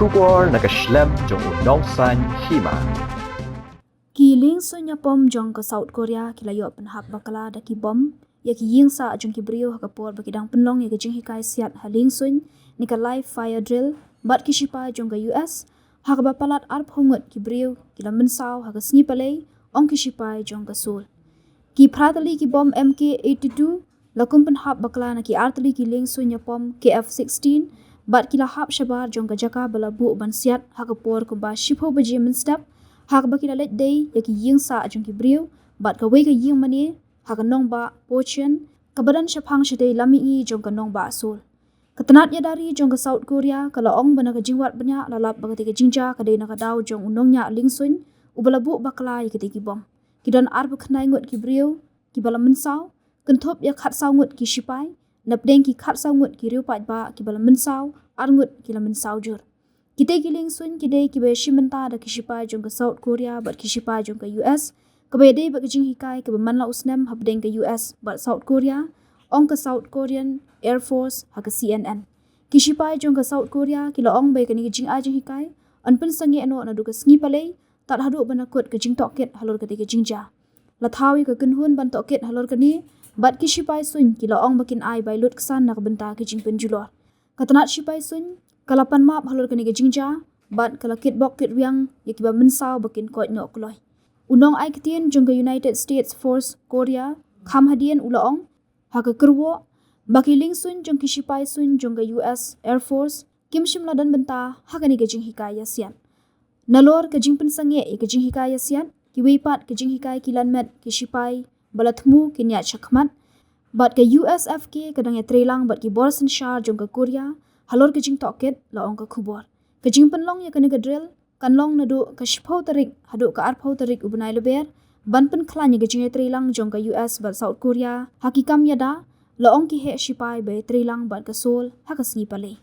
kubor nakaslem jong Liengsuiñ Hima. Ki Liengsuiñ Ïapom jong ke South Korea ki layo Pynhap Bakla da ki bom ya ki Ïingsah jong ki Briew hakapor bagi dang penlong ya ki jing hikai siat ha Liengsuiñ ni ka live fire drill bat ki shipa jong ke US hakaba palat arp Ngut ki Briew ki la Mynsaw ha ka sngi palei ong ki shipa jong ke Seoul ki pratali ki bom MK82 lakum Pynhap Bakla na ki artali ki Liengsuiñ Ïapom KF16 bat ki la hap shabar jong ke jaka bala bu ban siat hakapor ko ba shipo baji minstap hak baki la let day ya ki Ïingsah jong ki Briew bat ka wei ka ying mani hak nong ba pochen ka badan shaphang shite lami i jong ka nong ba Seoul katanat ya dari jong ka South Korea kala ong bana ka jingwat banya lalap bagati ka jingja ka dei na ka daw jong unong nya Liengsuiñ ubala bu bakla ya ki bom ki don arbu khnai Ngut ki Briew ki bala Mynsaw kenthop ya khat saw Ngut ki shipai napdeng ki khat saw Ngut ki riu pat ba ki bala Mynsaw ar Ngut ki la Mynsaw jur kita ki Liengsuiñ kidei ki be shimenta da ki shipai jong ka South Korea bat ki shipai jong ka US ka be dei ba jing hikai ka man la usnem habdeng ka US bat South Korea ong ka South Korean Air Force ha ka CNN ki shipai jong ka South Korea ki la ong be ka ni jing a jing hikai an pen sangi ano na du ka sngi palei tat hadu banakut ka jing toket halor ka te ka jingja la thawi ka kunhun ban toket halor ka ni bat ki shipai suñ ki la ong bakin ai bai lut ksan na ka benta ki jing pen julor katanat shipai suñ kalapan map halor ka ni ka jingja bat kala kit bok kit riang ya ki ba Mynsaw bakin kot nyok kloi unong ai kitien jong ka United States Force Korea kham hadien ulaong ha ka kerwo baki Liengsuiñ jong ki shipai suñ jong ka US Air Force kim shimla dan benta ha ka ni ka jing hikaya sian nalor ka jing pen sange ka jing hikaya sian ki weipat ka jing hikai ki lanmet ki shipai balathmu ki nya chakmat bat ka USFK kadang ya trelang bat ki borsen shar jong ka Korea halor ka jing toket la ong ka khubor ka jing penlong ya ka ni ka drill kan long na do ka shpau tarik hadu ka arpau tarik ubnai leber ban pen khlan ya ka jing trelang jong ka US bat South Korea hakikam ya da la ong ki he shipai be trelang bat ka Seoul ha ka sngi palei